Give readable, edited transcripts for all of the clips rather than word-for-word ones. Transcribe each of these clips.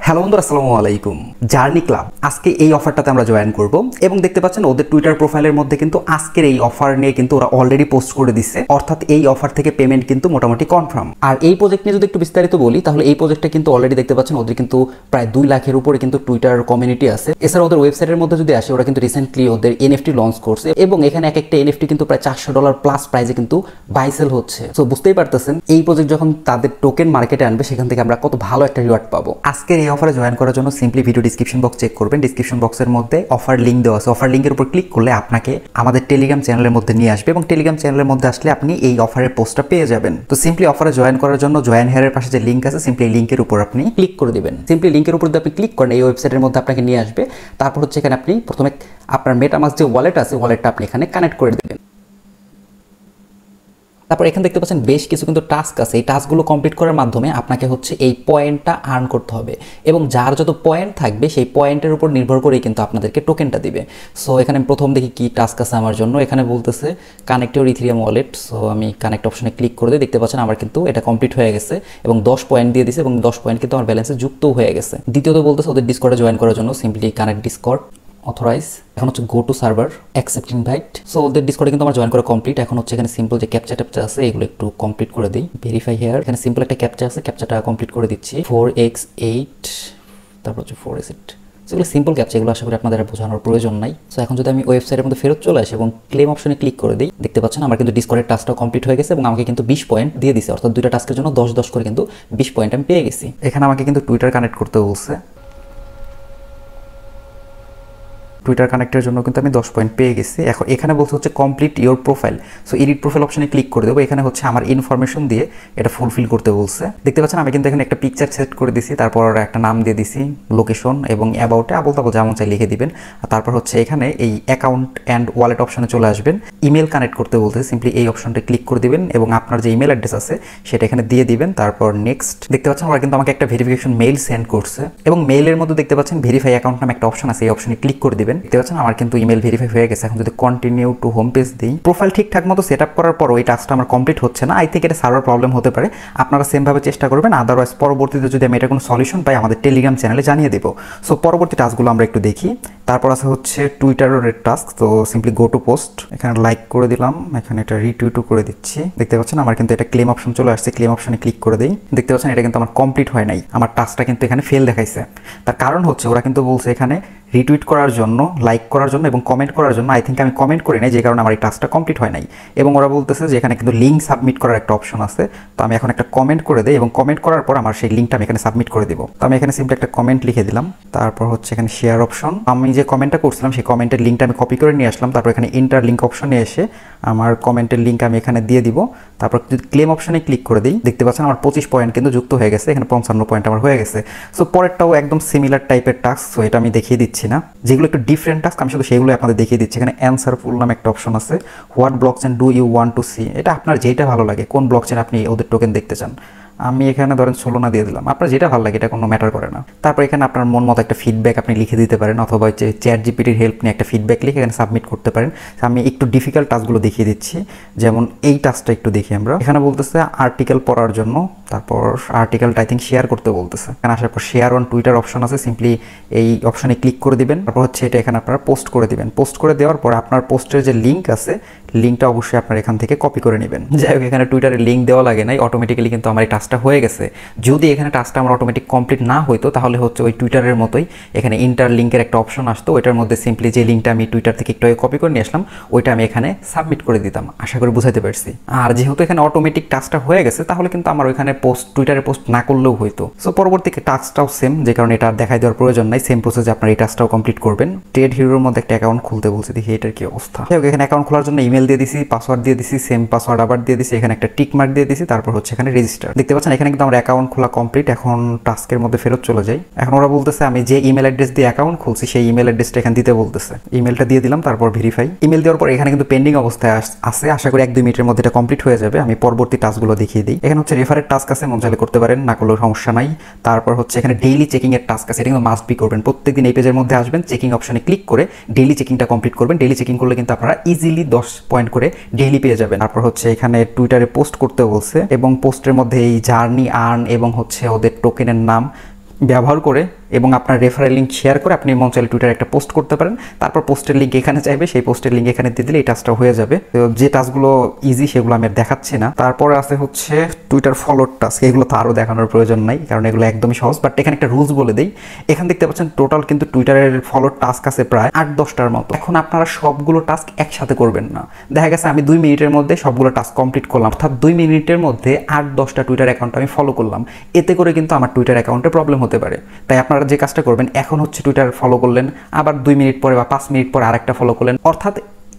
Hello বন্ধুরা, আসসালামু আলাইকুম। জার্নি ক্লাব আজকে এই অফারটাতে আমরা জয়েন করব এবং দেখতে পাচ্ছেন ওদের টুইটার প্রোফাইলের মধ্যে কিন্তু আজকের এই অফার নিয়ে কিন্তু ওরা অলরেডি পোস্ট করে দিচ্ছে, অর্থাৎ এই অফার থেকে পেমেন্ট কিন্তু মোটামুটি কনফার্ম। আর এই প্রজেক্ট নিয়ে যদি একটু বিস্তারিত বলি তাহলে এই প্রজেক্টটা কিন্তু অলরেডি দেখতে পাচ্ছেন ওদের কিন্তু প্রায় 2 লাখের উপরে কিন্তু টুইটার কমিউনিটি আছে। এছাড়া ওদের ওয়েবসাইটের মধ্যে যদি আসে, ওরা কিন্তু রিসেন্টলি ওদের এনএফটি লঞ্চ করছে এবং এখানে এক একটা এনএফটি কিন্তু প্রায় $400 প্লাস প্রাইজে কিন্তু বাই সেল হচ্ছে। সো বুঝতেই পারতেছেন এই প্রজেক্ট যখন তাদের টোকেন মার্কেটে আনবে সেখান থেকে আমরা কত ভালো একটা রিওয়ার্ড পাবো। আজকের এই অফারে জয়েন করার জন্য simply video description box check করবেন। ডিসক্রিপশন বক্সের মধ্যে অফার লিঙ্ক দেওয়া আছে। অফার লিঙ্কের উপর ক্লিক করলে আপনাকে আমাদের টেলিগ্রাম চ্যানেলের মধ্যে নিয়ে আসবে এবং টেলিগ্রাম চ্যানেলের মধ্যে আসলে আপনি এই অফারের পোস্টটা পেয়ে যাবেন। তো সিম্পলি অফারে জয়েন করার জন্য জয়েন হেয়ারের পাশে যে লিঙ্ক আছে, সিম্পলি লিঙ্কের উপর আপনি ক্লিক করে দিবেন। সিম্পলি লিঙ্কের উপর যদি আপনি ক্লিক করেন এই ওয়েবসাইটের মধ্যে আপনাকে নিয়ে আসবে। তারপর হচ্ছে এখানে আপনি প্রথমে আপনার মেটামাস্ক যে ওয়ালেট আছে ওয়ালেটটা আপনি এখানে কানেক্ট করে দেবেন। তারপর এখানে দেখতে পাচ্ছেন বেশ কিছু কিন্তু টাস্ক আছে। এই টাস্কগুলো কমপ্লিট করার মাধ্যমে আপনাকে হচ্ছে এই পয়েন্টটা আর্ন করতে হবে এবং যার যত পয়েন্ট থাকবে সেই পয়েন্টের উপর নির্ভর করেই কিন্তু আপনাদেরকে টোকেনটা দিবে। সো এখানে প্রথম দেখি কি টাস্ক আছে আমার জন্য। এখানে বলতেছে connect your Ethereum wallet. So আমি কানেক্ট অপশনে ক্লিক করে দিই। দেখতে পাচ্ছেন আমার কিন্তু এটা কমপ্লিট হয়ে গেছে এবং 10 পয়েন্ট দিয়ে দিয়েছে এবং 10 পয়েন্ট কিন্তু আমার ব্যালেন্সে যুক্তও হয়ে গেছে। দ্বিতীয়ত বলতেছে ওদের ডিসকর্ডে জয়েন করার জন্য সিম্পলি কানেক্ট ডিসকর্ড, অথরাইজ, এখন হচ্ছে go to server, accept invite. So ওদের ডিসকর্ডে কিন্তু আমার জয়েন করা কমপ্লিট। এখন হচ্ছে এখানে সিম্পল যে ক্যাপচা ট্যাপচা আছে এগুলো একটু কমপ্লিট করে দিই। ভেরিফাই হেয়ার, এখানে সিম্পল একটা ক্যাপচা আছে, ক্যাপচাটা কমপ্লিট করে দিচ্ছি। 4x8, তারপর হচ্ছে 4x8। সেগুলো সিম্পল ক্যাপচা, এগুলো আশা করি আপনাদের বোঝানোর প্রয়োজন নাই। সো এখন যদি আমি ওয়েবসাইটের মধ্যে ফেরত চলে আসি এবং ক্লেম অপশনে ক্লিক করে দিই, দেখতে পাচ্ছেন আমার কিন্তু ডিসকর্ডের টাস্কটা কমপ্লিট হয়ে গেছে এবং আমাকে কিন্তু 20 পয়েন্ট দিয়ে দিছে, অর্থাৎ দুইটা টাস্কের জন্য 10 করে কিন্তু 20 পয়েন্ট আমি পেয়ে গেছি। এখানে আমাকে কিন্তু টুইটার কানেক্ট করতে বলছে। টুইটার কানেক্টের জন্য কিন্তু আমি 10 পয়েন্ট পেয়ে গেছি। এখন এখানে বলছে হচ্ছে complete your profile. So edit profile অপশনে ক্লিক করে দেবো। এখানে হচ্ছে আমার ইনফরমেশন দিয়ে এটা ফুলফিল করতে বলছে। দেখতে পাচ্ছেন আমি কিন্তু এখানে একটা পিকচার সেট করে দিছি, তারপর একটা নাম দিয়ে দিছি, লোকেশন এবং অ্যাবাউটে আবল তাবল যেমন চাই লিখে দিবেন। আর তারপর হচ্ছে এখানে এই অ্যাকাউন্ট অ্যান্ড ওয়ালেট অপশনে চলে আসবেন। ইমেল কানেক্ট করতে বলতে সিম্পলি এই অপশনটা ক্লিক করে দিবেন এবং আপনার যে ইমেল অ্যাড্রেস আছে সেটা এখানে দিয়ে দিবেন। তারপর নেক্সট। দেখতে পাচ্ছেন ওরা কিন্তু আমাকে একটা ভেরিফিকেশন মেইল সেন্ড করছে এবং মেইলের মধ্যে দেখতে পাচ্ছেন ভেরিফাই অ্যাকাউন্ট নামে একটা অপশন আছে, এই অপশনে ক্লিক করে দিবেন। দেখতে পাচ্ছেন আমার কিন্তু ইমেল ভেরিফাই হয়ে গেছে। এখন যদি কন্টিনিউ টু হোম পেজ দিই, প্রোফাইল ঠিকঠাক মতো সেট আপ করার পর ওই টাস্কটা আমার কমপ্লিট হচ্ছে না। আই থিঙ্ক এটা সার্ভার প্রবলেম হতে পারে। আপনারা সেমভাবে চেষ্টা করবেন, আদারওয়াইজ পরবর্তীতে যদি আমি এটা কোনো সলিউশন পাই আমাদের টেলিগ্রাম চ্যানেলে জানিয়ে দেবো। সো পরবর্তী টাস্কগুলো আমরা একটু দেখি। তারপর আছে হচ্ছে টুইটারের টাস্ক। তো সিম্পলি গো টু পোস্ট, এখানে লাইক করে দিলাম, এখানে এটা রিটুইটও করে দিচ্ছি। দেখতে পাচ্ছেন আমার কিন্তু এটা ক্লেম অপশন চলে আসছে। ক্লেম অপশনে ক্লিক করে দিই। দেখতে পাচ্ছেন এটা কিন্তু আমার কমপ্লিট হয় নাই, আমার টাস্কটা কিন্তু এখানে ফেল দেখাইছে। তার কারণ হচ্ছে ওরা কিন্তু বলছে এখানে রিটুইট করার জন্য, লাইক করার জন্য এবং কমেন্ট করার জন্য। আই থিঙ্ক আমি কমেন্ট করি নাই, যে কারণে আমার এই টাস্কটা কমপ্লিট হয় নাই। এবং ওরা বলতেছে যে এখানে কিন্তু লিঙ্ক সাবমিট করার একটা অপশন আছে। তো আমি এখন একটা কমেন্ট করে দিই এবং কমেন্ট করার পর আমার সেই লিঙ্কটা আমি এখানে সাবমিট করে দিব। তো আমি এখানে সিম্পলি একটা কমেন্ট লিখে দিলাম। তারপর হচ্ছে এখানে শেয়ার অপশন, আমি যে কমেন্টটা করছিলাম সেই কমেন্টের লিঙ্কটা আমি কপি করে নিয়ে আসলাম। তারপর এখানে ইন্টার লিঙ্ক অপশনে এসে আমার কমেন্টের লিঙ্ক আমি এখানে দিয়ে দিব। তারপর যদি ক্লেম অপশনে ক্লিক করে দিই, দেখতে পাচ্ছেন আমার 25 পয়েন্ট কিন্তু যুক্ত হয়ে গেছে। এখানে 55 পয়েন্ট আমার হয়ে গেছে। সো পরেরটাও একদম সিমিলার টাইপের টাস্ক। সো এটা আমি দেখিয়ে দিচ্ছি না, যেগুলো একটু ডিফারেন্ট টাস্ক আমি শুধু সেগুলো আপনাদের দেখিয়ে দিচ্ছি। এখানে অ্যান্সার ফুল নামে একটা অপশন আছে। What blockchain do you want to see, এটা আপনার যেটা ভালো লাগে, কোন ব্লকচেন আপনি ওদের টোকেন দেখতে চান। আমি এখানে ধরেন সোলোনা দিয়ে দিলাম, আপনার যেটা ভালো লাগে এটা কোনো ম্যাটার করে না। তারপর এখানে আপনার মন মতো একটা ফিডব্যাক আপনি লিখে দিতে পারেন, অথবা হচ্ছে চ্যাট জিপিটির হেল্প নিয়ে একটা ফিডব্যাক লিখে এখানে সাবমিট করতে পারেন। আমি একটু ডিফিকাল্ট টাস্কগুলো দেখিয়ে দিচ্ছি, যেমন এই টাস্কটা একটু দেখি আমরা। এখানে বলতেছে আর্টিকেল পড়ার জন্য, তারপর আর্টিকেলটা আই থিঙ্ক শেয়ার করতে বলতেছে। এখানে আসার পর শেয়ার অন টুইটার অপশন আছে, সিম্পলি এই অপশনে ক্লিক করে দিবেন। তারপর হচ্ছে এটা এখানে আপনারা পোস্ট করে দিবেন। পোস্ট করে দেওয়ার পর আপনার পোস্টের যে লিঙ্ক আছে লিঙ্কটা অবশ্যই আপনার এখান থেকে কপি করে নেবেন। যাই হোক এখানে টুইটারে লিঙ্ক দেওয়া লাগে নাই, অটোমেটিক্যালি কিন্তু আমার এই টাস্কটা হয়ে গেছে। যদি এখানে টাস্কটা আমার অটোমেটিক কমপ্লিট না হইতো তাহলে হচ্ছে ওই টুইটারের মতোই এখানে ইন্টার লিঙ্কের একটা অপশন আসতো, ওইটার মধ্যে সিম্পলি যে লিঙ্কটা আমি টুইটার থেকে একটু কপি করে নিয়ে আসলাম ওইটা আমি এখানে সাবমিট করে দিতাম। আশা করি বুঝাতে পারছি। আর যেহেতু এখানে অটোমেটিক টাস্কটা হয়ে গেছে তাহলে কিন্তু আমার ওইখানে টুইটারে পোস্ট না করলেও হইতো। সো পরবর্তী টাস্কটাও সেম, যে কারণে এটা দেখাই দেওয়ার প্রয়োজন নাই। সেম প্রসেসে আপনার এই টাস্কটাও কমপ্লিট করবেন। ট্রেড হিরোর মধ্যে একটা অ্যাকাউন্ট খুলতে বলছি, দেখি এটার কি অবস্থা। এখানে অ্যাকাউন্ট খোলার জন্য ইমেল দিয়ে দিছি, পাসওয়ার্ড দিয়ে দিছি, সেম পাসওয়ার্ড আবার দিয়ে দিছি, এখানে একটা টিক মার্ক দিয়ে দিছি, তারপর হচ্ছে এখানে রেজিস্টার। দেখতে পাচ্ছেন এখানে কিন্তু আমার অ্যাকাউন্ট খোলা কমপ্লিট। এখন টাস্কের মধ্যে ফেরত চলে যাই। এখন ওরা বলতেছে আমি যে ইমেল অ্যাড্রেস দিয়ে অ্যাকাউন্ট খুলছি সেই ইমেল অ্যাড্রেসটা এখানে দিতে বলতেছে। ইমেলটা দিয়ে দিলাম, তারপর ভেরিফাই। ইমেল দেওয়ার পর এখানে কিন্তু পেন্ডিং অবস্থায় আছে। আশা করি 1-2 মিনিটের মধ্যে এটা কমপ্লিট হয়ে যাবে। আমি পরবর্তী টাস্কগুলো দেখিয়ে দিই। এখানে হচ্ছে রেফারের টাস্ক আছে, মন চাইলে করতে পারেন, না করলেও সমস্যা নাই। তারপর হচ্ছে এখানে ডেইলি চেকিং এর টাস্ক আছে, এটা কিন্তু মাস্ট বি করবেন। প্রত্যেকদিন এই পেজের মধ্যে আসবেন, চেকিং অপশনে ক্লিক করে ডেইলি চেকিংটা কমপ্লিট করবেন। ডেইলি চেকিং করলে কিন্তু আপনারা ইজিলি 10 পয়েন্ট করে ডেইলি পেয়ে যাবেন। তারপর হচ্ছে এখানে টুইটারে পোস্ট করতে বলছে এবং পোস্টের মধ্যে এই জার্নি আর্ন এবং হচ্ছে ওদের টোকেনের নাম ব্যবহার করে এবং আপনার রেফারেল লিঙ্ক শেয়ার করে আপনি মন চাইলে টুইটারে একটা পোস্ট করতে পারেন। তারপর পোস্টের লিঙ্ক এখানে চাইবে, সেই পোস্টের লিঙ্ক এখানে দিয়ে দিলে এই টাস্কটা হয়ে যাবে। তো যে টাস্কগুলো ইজি সেগুলো আমি আর দেখাচ্ছি না। তারপরে আছে হচ্ছে টুইটার ফলোর টাস্ক। এগুলো তো আরও দেখানোর প্রয়োজন নাই, কারণ এগুলো একদমই সহজ। বাট এখানে একটা রুলস বলে দেই। এখানে দেখতে পাচ্ছেন টোটাল কিন্তু টুইটারের ফলোর টাস্ক আছে প্রায় 8-10টার মতো। এখন আপনারা সবগুলো টাস্ক একসাথে করবেন না। দেখা গেছে আমি 2 মিনিটের মধ্যে সবগুলো টাস্ক কমপ্লিট করলাম, অর্থাৎ 2 মিনিটের মধ্যে 8-10টা টুইটার অ্যাকাউন্ট আমি ফলো করলাম। এতে করে কিন্তু আমার টুইটার অ্যাকাউন্টে প্রবলেম হতে পারে। তাই আপনারা যে কাজটা করবেন, এখন হচ্ছে টুইটার ফলো করলেন, আবার 2 মিনিট পরে বা 5 মিনিট পরে আরেকটা ফলো করলেন, অর্থাৎ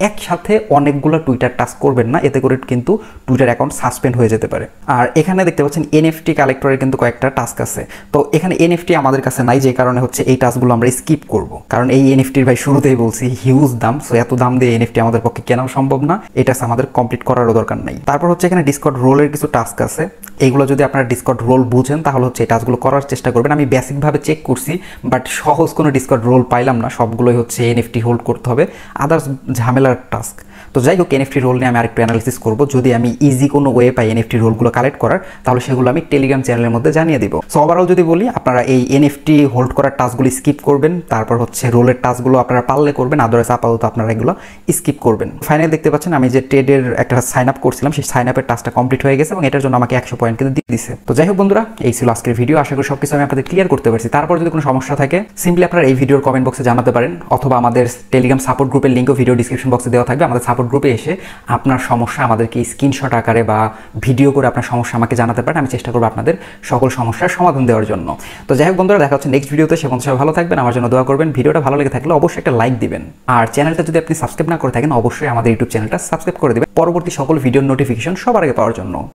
একসাথে অনেকগুলো টুইটার টাস্ক করবেন না। এতে করে কিন্তু টুইটার অ্যাকাউন্ট সাসপেন্ড হয়ে যেতে পারে। আর এখানে দেখতে পাচ্ছেন এনএফটি কালেক্টরের কিন্তু কয়েকটা টাস্ক আছে। তো এখানে এনএফটি আমাদের কাছে নাই, যে কারণে হচ্ছে এই টাস্কগুলো আমরা স্কিপ করব, কারণ এই এনএফটির ভাই শুরুতেই বলছি হিউজ দাম। সো এত দাম দিয়ে এনএফটি আমাদের পক্ষে কেনাও সম্ভব না, এটা আমাদের কমপ্লিট করারও দরকার নাই। তারপর হচ্ছে এখানে ডিসকর্ড রোলের কিছু টাস্ক আছে। এইগুলো যদি আপনারা ডিসকর্ড রোল বুঝেন তাহলে হচ্ছে এই টাস্কগুলো করার চেষ্টা করবেন। আমি বেসিকভাবে চেক করছি, বাট সহজ কোনো ডিসকর্ড রোল পাইলাম না। সবগুলোই হচ্ছে এনএফটি হোল্ড করতে হবে, আদার্স ঝামেলার টাস্ক। তো যাই হোক, এনএফটি রোল নিয়ে আমি আরেকটু অ্যানালিসিস করব। যদি আমি ইজি কোনো ওয়ে পাই এনএফটি রোলগুলো কালেক্ট করার, তাহলে সেগুলো আমি টেলিগ্রাম চ্যানেলের মধ্যে জানিয়ে দিব। সো ওভারঅল যদি বলি, আপনারা এই এনএফটি হোল্ড করার টাস্কগুলো স্কিপ করবেন। তারপর হচ্ছে রোলের টাস্কগুলো আপনারা পারলে করবেন, আদারওয়াইজ আপাতত আপনারা এগুলো স্কিপ করবেন। ফাইনালি দেখতে পাচ্ছেন আমি যে ট্রেডের একটা সাইন আপ করছিলাম, সেই সাইন আপের টাস্কটা কমপ্লিট হয়ে গেছে এবং এটার জন্য আমাকে 100 পয়েন্ট কিন্তু দিয়ে দিছে। তো যাই হোক বন্ধুরা, এই ছিল আজকের ভিডিও। আশা করি সবকিছু আমি আপনাদের ক্লিয়ার করতে পারছি। তারপর যদি কোনো সমস্যা থাকে সিম্পলি আপনারা এই ভিডিওর কমেন্ট বক্সে জানাতে পারেন, অথবা আমাদের টেলিগ্রাম সাপোর্ট গ্রুপের লিঙ্কও ভিডিও ডিসক্রিপশন বক্সে দেওয়া থাকবে। আমাদের সাপোর্ট গ্রুপে এসে আপনার সমস্যা আমাদেরকে স্ক্রিনশট আকারে বা ভিডিও করে আপনার সমস্যা আমাকে জানাতে পারেন। আমি চেষ্টা করবো আপনাদের সকল সমস্যার সমাধান দেওয়ার জন্য। তো যাই হোক বন্ধুরা, দেখা হচ্ছে নেক্সট ভিডিওতে। সে সবাই ভালো থাকবেন, আমার জন্য দোয়া করবেন। ভিডিওটা ভালো লেগে থাকলে অবশ্যই একটা লাইক দিবেন, আর চ্যানেলটা যদি আপনি সাবস্ক্রাইব না করে থাকেন অবশ্যই আমাদের ইউটিউব চ্যানেলটা সাবস্ক্রাইব করে দিবেন, পরবর্তী সকল ভিডিওর নোটিফিকেশন সবার আগে পাওয়ার জন্য।